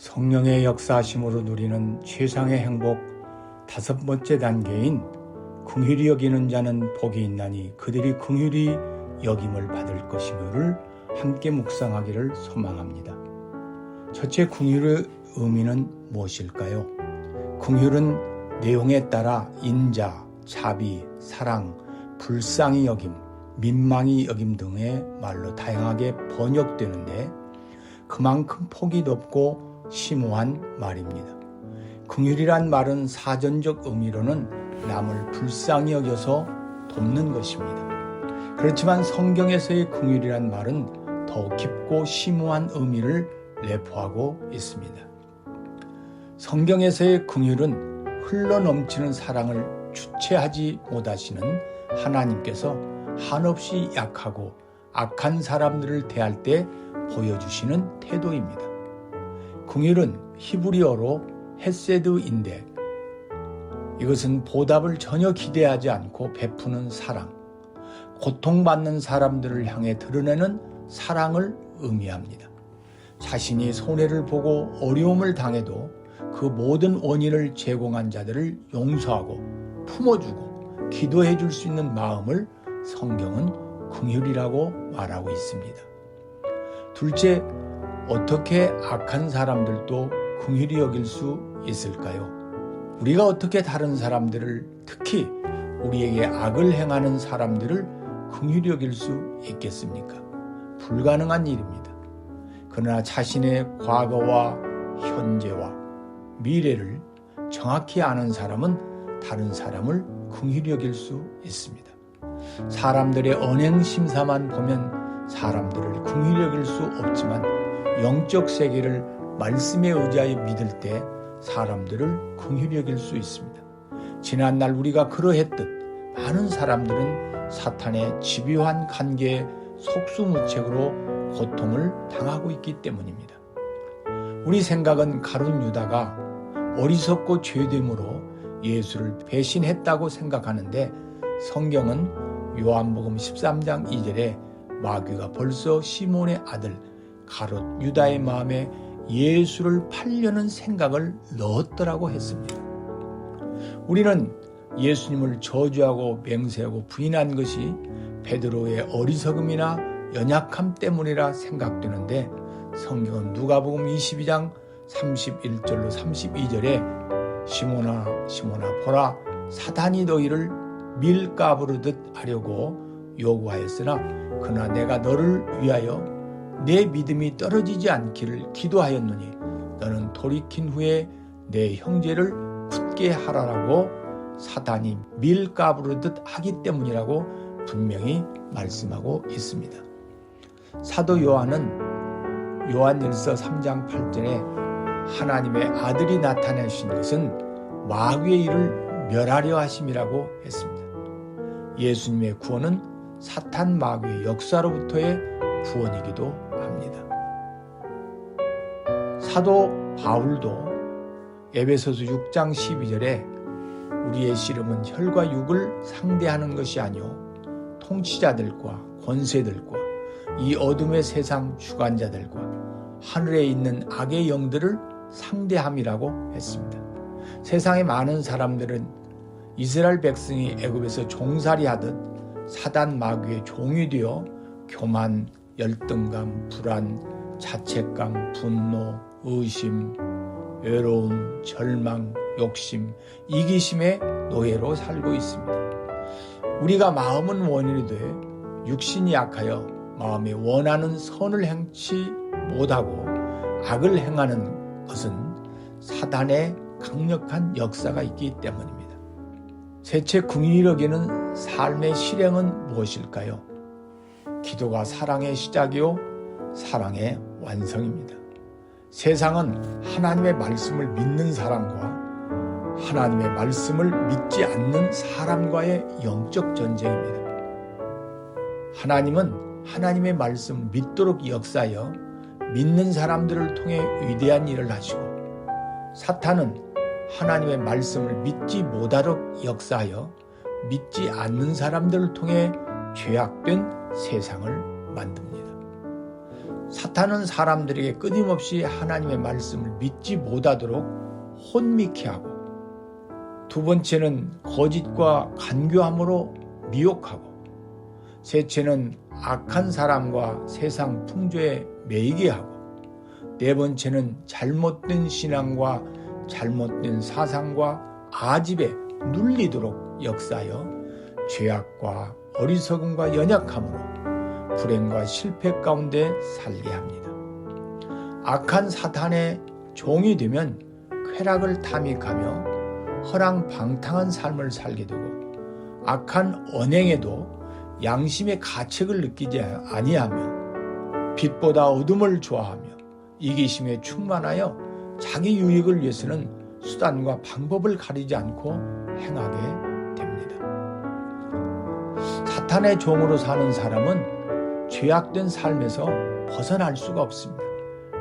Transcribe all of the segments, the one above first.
성령의 역사하심으로 누리는 최상의 행복 다섯 번째 단계인 긍휼히 여기는 자는 복이 있나니 그들이 긍휼히 여김을 받을 것이며를 함께 묵상하기를 소망합니다. 첫째, 긍휼의 의미는 무엇일까요? 긍휼은 내용에 따라 인자, 자비, 사랑, 불쌍히 여김, 민망히 여김 등의 말로 다양하게 번역되는데 그만큼 폭이 넓고 심오한 말입니다. 긍휼이란 말은 사전적 의미로는 남을 불쌍히 여겨서 돕는 것입니다. 그렇지만 성경에서의 긍휼이란 말은 더 깊고 심오한 의미를 내포하고 있습니다. 성경에서의 긍휼은 흘러넘치는 사랑을 주체하지 못하시는 하나님께서 한없이 약하고 악한 사람들을 대할 때 보여주시는 태도입니다. 긍휼은 히브리어로 헤세드인데 이것은 보답을 전혀 기대하지 않고 베푸는 사랑, 고통받는 사람들을 향해 드러내는 사랑을 의미합니다. 자신이 손해를 보고 어려움을 당해도 그 모든 원인을 제공한 자들을 용서하고 품어주고 기도해 줄 수 있는 마음을 성경은 긍휼이라고 말하고 있습니다. 둘째, 어떻게 악한 사람들도 긍휼히 여길 수 있을까요? 우리가 어떻게 다른 사람들을, 특히 우리에게 악을 행하는 사람들을 긍휼히 여길 수 있겠습니까? 불가능한 일입니다. 그러나 자신의 과거와 현재와 미래를 정확히 아는 사람은 다른 사람을 긍휼히 여길 수 있습니다. 사람들의 언행 심사만 보면 사람들을 긍휼히 여길 수 없지만 영적 세계를 말씀에 의지하여 믿을 때 사람들을 긍휼히 여길 수 있습니다. 지난날 우리가 그러했듯 많은 사람들은 사탄의 집요한 관계에 속수무책으로 고통을 당하고 있기 때문입니다. 우리 생각은 가룟 유다가 어리석고 죄됨으로 예수를 배신했다고 생각하는데 성경은 요한복음 13장 2절에 마귀가 벌써 시몬의 아들 가롯 유다의 마음에 예수를 팔려는 생각을 넣었더라고 했습니다. 우리는 예수님을 저주하고 맹세하고 부인한 것이 베드로의 어리석음이나 연약함 때문이라 생각되는데 성경은 누가복음 22장 31절로 32절에 시몬아 시몬아 보라 사단이 너희를 밀가부르듯 하려고 요구하였으나 그러나 내가 너를 위하여 내 믿음이 떨어지지 않기를 기도하였노니 너는 돌이킨 후에 내 형제를 굳게 하라라고 사단이 밀가부르듯 하기 때문이라고 분명히 말씀하고 있습니다. 사도 요한은 요한일서 3장 8절에 하나님의 아들이 나타나신 것은 마귀의 일을 멸하려 하심이라고 했습니다. 예수님의 구원은 사탄 마귀의 역사로부터의 구원이기도 합니다. 사도 바울도 에베소서 6장 12절에 우리의 씨름은 혈과 육을 상대하는 것이 아니요 통치자들과 권세들과 이 어둠의 세상 주관자들과 하늘에 있는 악의 영들을 상대함이라고 했습니다. 세상의 많은 사람들은 이스라엘 백성이 애굽에서 종살이하듯 사단 마귀의 종이 되어 교만, 열등감, 불안, 자책감, 분노, 의심, 외로움, 절망, 욕심, 이기심의 노예로 살고 있습니다. 우리가 마음은 원인이 돼 육신이 약하여 마음에 원하는 선을 행치 못하고 악을 행하는 것은 사단의 강력한 역사가 있기 때문입니다. 셋째, 긍휼히 여기는 삶의 실행은 무엇일까요? 기도가 사랑의 시작이요 사랑의 완성입니다. 세상은 하나님의 말씀을 믿는 사람과 하나님의 말씀을 믿지 않는 사람과의 영적 전쟁입니다. 하나님은 하나님의 말씀을 믿도록 역사하여 믿는 사람들을 통해 위대한 일을 하시고 사탄은 하나님의 말씀을 믿지 못하도록 역사하여 믿지 않는 사람들을 통해 죄악된 세상을 만듭니다. 사탄은 사람들에게 끊임없이 하나님의 말씀을 믿지 못하도록 혼미케 하고, 두 번째는 거짓과 간교함으로 미혹하고, 셋째는 악한 사람과 세상 풍조에 매이게 하고, 네 번째는 잘못된 신앙과 잘못된 사상과 아집에 눌리도록 역사하여 죄악과 어리석음과 연약함으로 불행과 실패 가운데 살게 합니다. 악한 사탄의 종이 되면 쾌락을 탐닉하며 허랑방탕한 삶을 살게 되고, 악한 언행에도 양심의 가책을 느끼지 아니하며 빛보다 어둠을 좋아하며 이기심에 충만하여 자기 유익을 위해서는 수단과 방법을 가리지 않고 행하게 됩니다. 사탄의 종으로 사는 사람은 죄악된 삶에서 벗어날 수가 없습니다.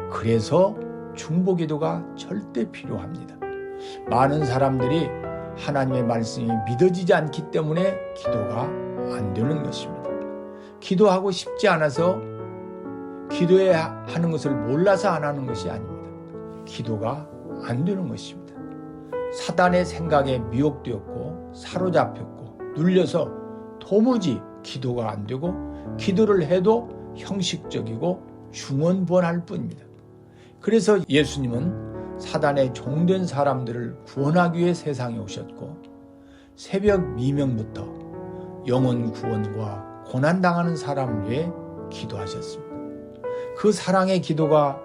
그래서 중보기도가 절대 필요합니다. 많은 사람들이 하나님의 말씀이 믿어지지 않기 때문에 기도가 안 되는 것입니다. 기도하고 싶지 않아서 기도해야 하는 것을 몰라서 안 하는 것이 아닙니다. 기도가 안 되는 것입니다. 사단의 생각에 미혹되었고 사로잡혔고 눌려서 도무지 기도가 안 되고, 기도를 해도 형식적이고 중언부언할 뿐입니다. 그래서 예수님은 사단의 종된 사람들을 구원하기 위해 세상에 오셨고, 새벽 미명부터 영혼 구원과 고난당하는 사람을 위해 기도하셨습니다. 그 사랑의 기도가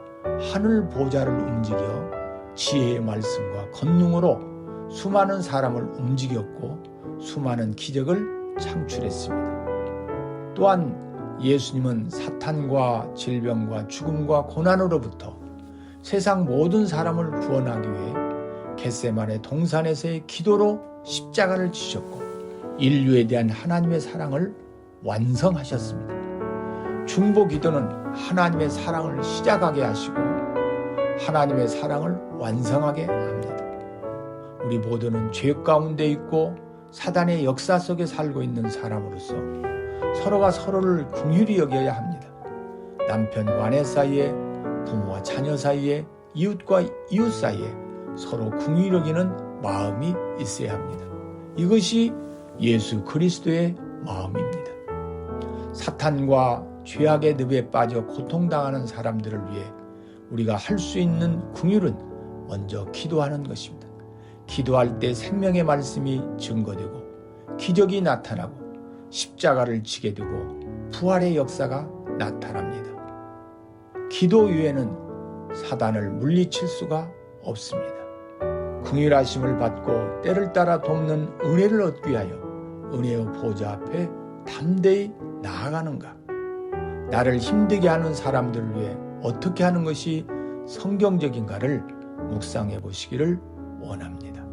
하늘 보좌를 움직여 지혜의 말씀과 권능으로 수많은 사람을 움직였고 수많은 기적을 창출했습니다. 또한 예수님은 사탄과 질병과 죽음과 고난으로부터 세상 모든 사람을 구원하기 위해 겟세마네 동산에서의 기도로 십자가를 지셨고 인류에 대한 하나님의 사랑을 완성하셨습니다. 중보 기도는 하나님의 사랑을 시작하게 하시고 하나님의 사랑을 완성하게 합니다. 우리 모두는 죄 가운데 있고 사단의 역사 속에 살고 있는 사람으로서 서로가 서로를 긍휼히 여겨야 합니다. 남편과 아내 사이에, 부모와 자녀 사이에, 이웃과 이웃 사이에 서로 긍휼히 여기는 마음이 있어야 합니다. 이것이 예수 그리스도의 마음입니다. 사탄과 죄악의 늪에 빠져 고통당하는 사람들을 위해 우리가 할 수 있는 긍휼은 먼저 기도하는 것입니다. 기도할 때 생명의 말씀이 증거되고 기적이 나타나고 십자가를 지게 되고 부활의 역사가 나타납니다. 기도 외에는 사단을 물리칠 수가 없습니다. 긍휼하심을 받고 때를 따라 돕는 은혜를 얻기 위하여 은혜의 보좌 앞에 담대히 나아가는가? 나를 힘들게 하는 사람들을 위해 어떻게 하는 것이 성경적인가를 묵상해 보시기를 원합니다.